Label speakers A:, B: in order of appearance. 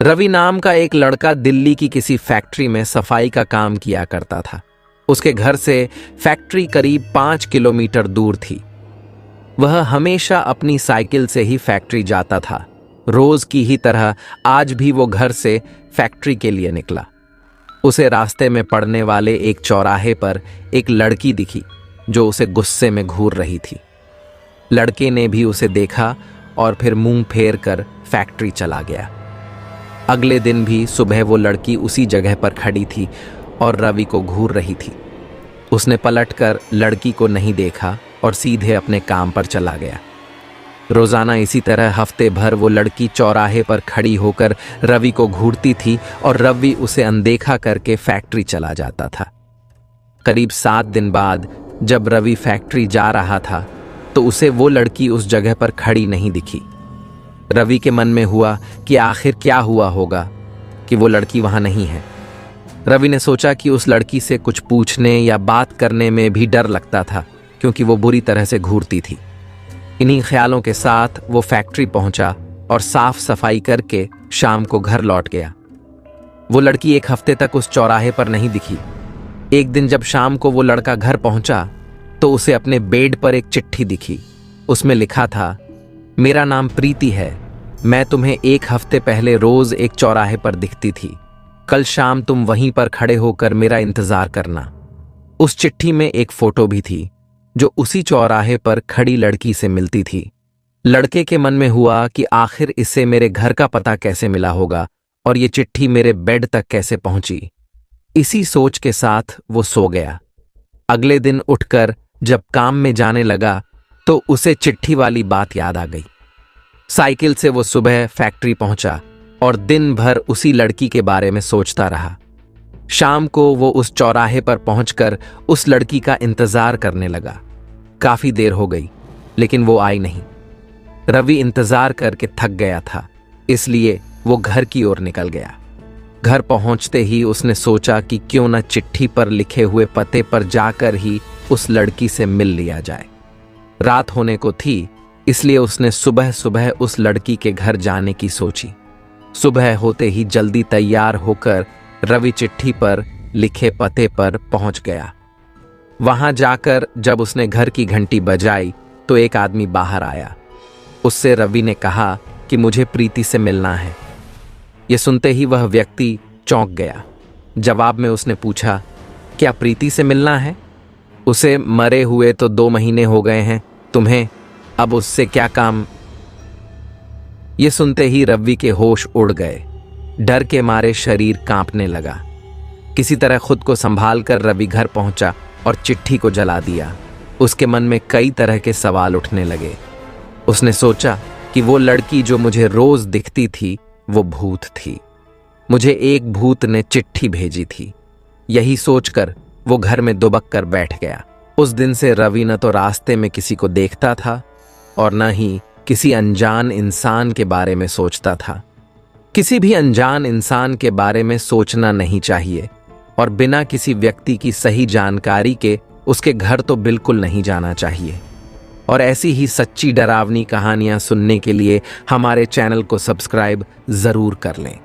A: रवि नाम का एक लड़का दिल्ली की किसी फैक्ट्री में सफाई का काम किया करता था। उसके घर से फैक्ट्री करीब 5 किलोमीटर दूर थी। वह हमेशा अपनी साइकिल से ही फैक्ट्री जाता था। रोज की ही तरह आज भी वो घर से फैक्ट्री के लिए निकला। उसे रास्ते में पड़ने वाले एक चौराहे पर एक लड़की दिखी जो उसे गुस्से में घूर रही थी। लड़के ने भी उसे देखा और फिर मुंह फेर कर फैक्ट्री चला गया। अगले दिन भी सुबह वो लड़की उसी जगह पर खड़ी थी और रवि को घूर रही थी। उसने पलटकर लड़की को नहीं देखा और सीधे अपने काम पर चला गया। रोजाना इसी तरह हफ्ते भर वो लड़की चौराहे पर खड़ी होकर रवि को घूरती थी और रवि उसे अनदेखा करके फैक्ट्री चला जाता था। करीब 7 दिन बाद जब रवि फैक्ट्री जा रहा था तो उसे वो लड़की उस जगह पर खड़ी नहीं दिखी। रवि के मन में हुआ कि आखिर क्या हुआ होगा कि वो लड़की वहां नहीं है। रवि ने सोचा कि उस लड़की से कुछ पूछने या बात करने में भी डर लगता था क्योंकि वो बुरी तरह से घूरती थी। इन्हीं ख्यालों के साथ वो फैक्ट्री पहुंचा और साफ सफाई करके शाम को घर लौट गया। वो लड़की एक हफ्ते तक उस चौराहे पर नहीं दिखी। एक दिन जब शाम को वो लड़का घर पहुंचा तो उसे अपने बेड पर एक चिट्ठी दिखी। उसमें लिखा था, मेरा नाम प्रीति है। मैं तुम्हें 1 हफ्ते पहले रोज एक चौराहे पर दिखती थी। कल शाम तुम वहीं पर खड़े होकर मेरा इंतजार करना। उस चिट्ठी में एक फोटो भी थी जो उसी चौराहे पर खड़ी लड़की से मिलती थी। लड़के के मन में हुआ कि आखिर इससे मेरे घर का पता कैसे मिला होगा और ये चिट्ठी मेरे बेड तक कैसे पहुंची। इसी सोच के साथ वो सो गया। अगले दिन उठकर जब काम में जाने लगा तो उसे चिट्ठी वाली बात याद आ गई। साइकिल से वो सुबह फैक्ट्री पहुंचा और दिन भर उसी लड़की के बारे में सोचता रहा। शाम को वो उस चौराहे पर पहुंचकर उस लड़की का इंतजार करने लगा। काफी देर हो गई लेकिन वो आई नहीं। रवि इंतजार करके थक गया था, इसलिए वो घर की ओर निकल गया। घर पहुंचते ही उसने सोचा कि क्यों न चिट्ठी पर लिखे हुए पते पर जाकर ही उस लड़की से मिल लिया जाए। रात होने को थी, इसलिए उसने सुबह सुबह उस लड़की के घर जाने की सोची। सुबह होते ही जल्दी तैयार होकर रवि चिट्ठी पर लिखे पते पर पहुंच गया। वहां जाकर जब उसने घर की घंटी बजाई तो एक आदमी बाहर आया। उससे रवि ने कहा कि मुझे प्रीति से मिलना है। यह सुनते ही वह व्यक्ति चौंक गया। जवाब में उसने पूछा, क्या प्रीति से मिलना है? उसे मरे हुए तो 2 महीने हो गए हैं, तुम्हें अब उससे क्या काम? ये सुनते ही रवि के होश उड़ गए। डर के मारे शरीर कांपने लगा। किसी तरह खुद को संभाल कर रवि घर पहुंचा और चिट्ठी को जला दिया। उसके मन में कई तरह के सवाल उठने लगे। उसने सोचा कि वो लड़की जो मुझे रोज दिखती थी वो भूत थी। मुझे एक भूत ने चिट्ठी भेजी थी। यही सोचकर वो घर में दुबक कर बैठ गया। उस दिन से रवि न तो रास्ते में किसी को देखता था और न ही किसी अनजान इंसान के बारे में सोचता था। किसी भी अनजान इंसान के बारे में सोचना नहीं चाहिए और बिना किसी व्यक्ति की सही जानकारी के उसके घर तो बिल्कुल नहीं जाना चाहिए। और ऐसी ही सच्ची डरावनी कहानियां सुनने के लिए हमारे चैनल को सब्सक्राइब जरूर कर लें।